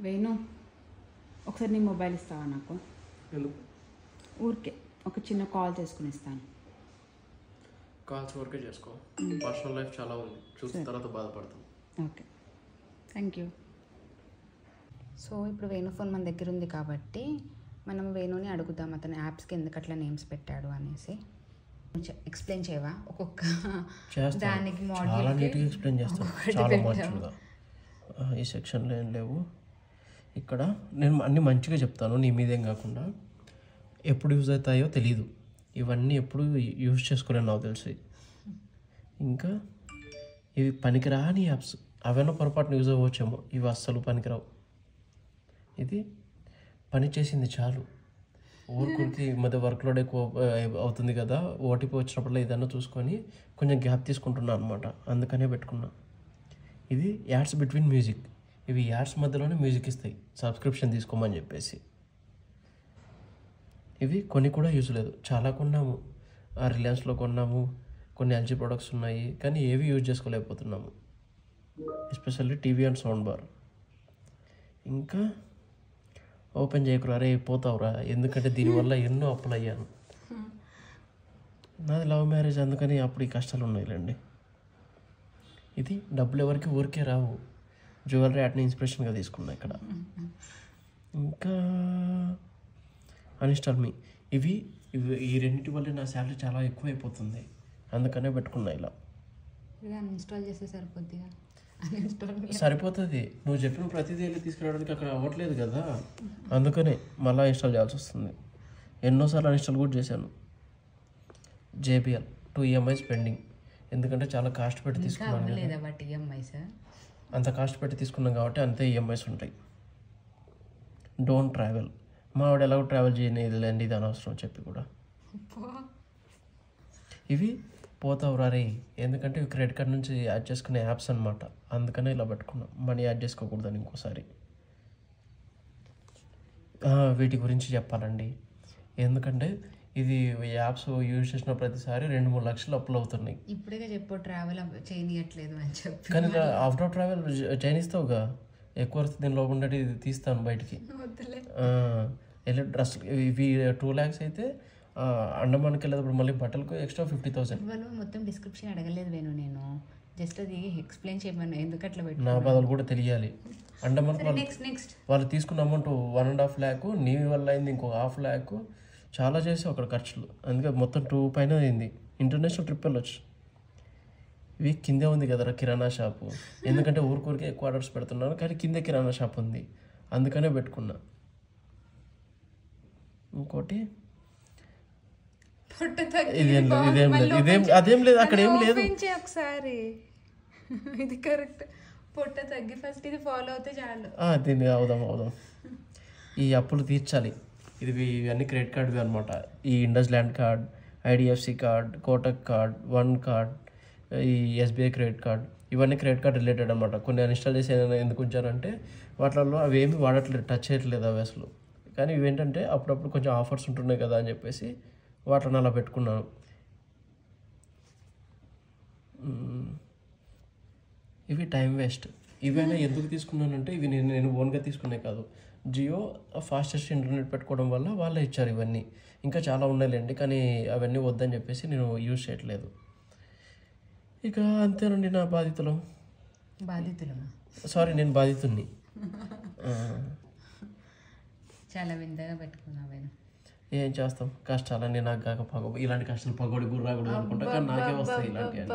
వేణు ఒకసారి నీ మొబైల్ ఇస్తావా నాకు? ఊరికే ఒక చిన్న కాల్ చేసుకుని ఇస్తాను. కాల్స్ వరకే చేసుకో, పర్సనల్ లైఫ్ చాలా ఉంది, చూసిన తర్వాత బాధపడతాం. Okay, thank you. సో ఇప్పుడు వేణు ఫోన్ మన దగ్గర ఉంది కాబట్టి మనం వేణుని అడుగుదాం అతను యాప్స్కి ఎందుకు అట్లా నేమ్స్ పెట్టాడు అనేసి. ఎక్స్ప్లెయిన్ చేయవా? ఒక్కొక్క దానికి చాలా నీట్గా ఎక్స్ప్లెయిన్ చేస్తాను, చాలా మంచిగా. ఈ సెక్షన్లో ఏం లేవు, ఇక్కడ నేను అన్నీ మంచిగా చెప్తాను, నీ మీదేం కాకుండా. ఎప్పుడు యూజ్ అవుతాయో తెలీదు, ఇవన్నీ ఎప్పుడు యూజ్ చేసుకోలేను నాకు తెలిసి. ఇంకా ఇవి పనికిరాని యాప్స్, అవన్నీ పొరపాటున యూజ్ అవ్వచ్చేమో, ఇవి అస్సలు పనికిరావు. ఇది పని చేసింది చాలు, ఊరికి మధ్య వర్క్లోడ్ ఎక్కువ అవుతుంది కదా, ఓటీపీ వచ్చినప్పుడు ఏదన్నా చూసుకొని కొంచెం గ్యాప్ తీసుకుంటున్నాను అనమాట, అందుకనే పెట్టుకున్నా. ఇది యాడ్స్ బిట్వీన్ మ్యూజిక్, ఇవి యాడ్స్ మధ్యలోనే మ్యూజిక్ ఇస్తాయి సబ్స్క్రిప్షన్ తీసుకోమని చెప్పేసి. ఇవి కొన్ని కూడా యూజ్ లేదు, చాలా కొన్నాము, రిలయన్స్లో కొన్నాము, కొన్ని ఎల్జీ ప్రొడక్ట్స్ ఉన్నాయి, కానీ ఏవి యూజ్ చేసుకోలేకపోతున్నాము, especially TV and sound bar. ఇంకా ఓపెన్ చేయకురా, రే పోతావురా, ఎందుకంటే దీనివల్ల ఎన్నో అప్పులు అయ్యాను. నాది లవ్ మ్యారేజ్, అందుకని అప్పుడు ఈ కష్టాలు ఉన్నాయిలేండి. ఇది డబ్బులు ఎవరికి ఊరికే రావు, జ్యువెలరీ యాడ్ని ఇన్స్పిరేషన్గా తీసుకున్నా ఇక్కడ. ఇంకా అన్ఇన్స్టాల్ మీ, ఇవి ఈ రెండింటి వల్ల నా శాలరీ చాలా ఎక్కువ అయిపోతుంది, అందుకనే పెట్టుకున్నా ఇలా. ఇన్స్టాల్ చేస్తే సరిపోద్దిగా? సరిపోతుంది, నువ్వు చెప్పిన ప్రతిదీ వెళ్ళి తీసుకురావడానికి అక్కడ అవ్వట్లేదు కదా, అందుకనే మళ్ళీ ఇన్స్టాల్ చేయాల్సి వస్తుంది. ఎన్నోసార్లు అన్ఇన్స్టాల్ కూడా చేశాను. JBL 2 EMIs పెండింగ్, ఎందుకంటే చాలా కాస్ట్ పెట్టి తీసుకున్నాను కదా, అంత కాస్ట్ పెట్టి తీసుకున్నాం కాబట్టి అంతే EMIs ఉంటాయి. డోంట్ ట్రావెల్, మా ఆవిడ ఎలాగో ట్రావెల్ చేయలేండి, ఇది అనవసరం చెప్పి కూడా. ఇవి పోతావురా రే, ఎందుకంటే ఇవి క్రెడిట్ కార్డ్ నుంచి యాడ్ చేసుకునే యాప్స్ అనమాట, అందుకనే ఇలా పెట్టుకున్నాం, మనీ యాడ్ చేసుకోకూడదని ఇంకోసారి. వీటి గురించి చెప్పాలండి, ఎందుకంటే ఇది యాప్స్ యూజ్ చేసిన ప్రతిసారి 2-3 లక్షలు అప్పులు అవుతున్నాయి. ఇప్పుడే చెప్పు ట్రావెల్ చేయనియట్లేదు అని చెప్పి, కానీ ఆఫ్టర్ ట్రావెల్ చేయనిస్తావుగా, ఎక్కువ దీనిలో ఉండేది తీస్తాను బయటికి. వెళ్ళి డ్రెస్ ఇవి 2 lakhs అయితే అండమాన్కి వెళ్ళేటప్పుడు మళ్ళీ బట్టలకు ఎక్స్ట్రా 50,000. వాళ్ళు మొత్తం డిస్క్రిప్షన్ అడగలేదు వేణు, నేను జస్ట్ అది ఎక్స్ప్లెయిన్ చేయమన్నా, ఎందుకు అట్లా పెట్టి నా బాధలు కూడా తెలియాలి. అండమాన్ వాళ్ళు తీసుకున్న అమౌంట్ 1.5 lakh, నీ వల్ల అయింది ఇంకో 1.5 lakh, చాలా చేసి అక్కడ ఖర్చులు, అందుకే మొత్తం 2 పైన అయింది. ఇంటర్నేషనల్ ట్రిప్ వెళ్ళొచ్చు. ఇవి కిందే ఉంది కదరా కిరాణా షాపు, ఎందుకంటే ఊరికే ఎక్కువ ఆర్డర్స్ పెడుతున్నాను, కానీ కిందే కిరాణా షాప్ ఉంది, అందుకనే పెట్టుకున్నా. ఇంకోటి అదేం లేదు, అక్కడ ఏం లేదు. ఒకసారి ఇది కరెక్ట్, పొట్ట తగ్గి ఫస్ట్ ఇది ఫాలో అవుతే చాలు. దీన్ని అవుదాం. ఈ అప్పులు తీర్చాలి, ఇవన్నీ క్రెడిట్ కార్డ్వి అనమాట. ఈ Indus land card, IDFC card, Kotak card, one card, ఈ SBI క్రెడిట్ కార్డ్, ఇవన్నీ క్రెడిట్ కార్డ్ రిలేటెడ్ అనమాట. కొన్ని అన్ఇన్స్టాల్ చేసి ఎందుకు ఉంచారంటే వాటిల్లో అవి ఏమి వాడట్లేదు, టచ్ చేయట్లేదు అవి అసలు. కానీ ఇవేంటంటే అప్పుడప్పుడు కొంచెం ఆఫర్స్ ఉంటున్నాయి కదా అని చెప్పేసి వాటిని అలా పెట్టుకున్నాను. ఇవి టైం వేస్ట్. ఇవైనా ఎందుకు తీసుకున్నానంటే ఇవి నేను ఓన్గా తీసుకునే కాదు, జియో ఫాస్టెస్ట్ ఇంటర్నెట్ పెట్టుకోవడం వల్ల వాళ్ళే ఇచ్చారు ఇవన్నీ. ఇంకా చాలా ఉన్నాయిలేండి, కానీ అవన్నీ వద్దని చెప్పేసి నేను యూజ్ చేయట్లేదు. ఇక అంతేనండి నా బాధితులు. సారీ, నేను బాధితుడిని. చాలా వింతగా పెట్టుకున్నావు. ఏం చేస్తాం, కష్టాలన్నీ నాకు కాక ఇలాంటి కష్టాలు పగోడి గుర్రాకూడదు అనుకుంటా, కానీ నాకే వస్తాయి ఇలాంటివి.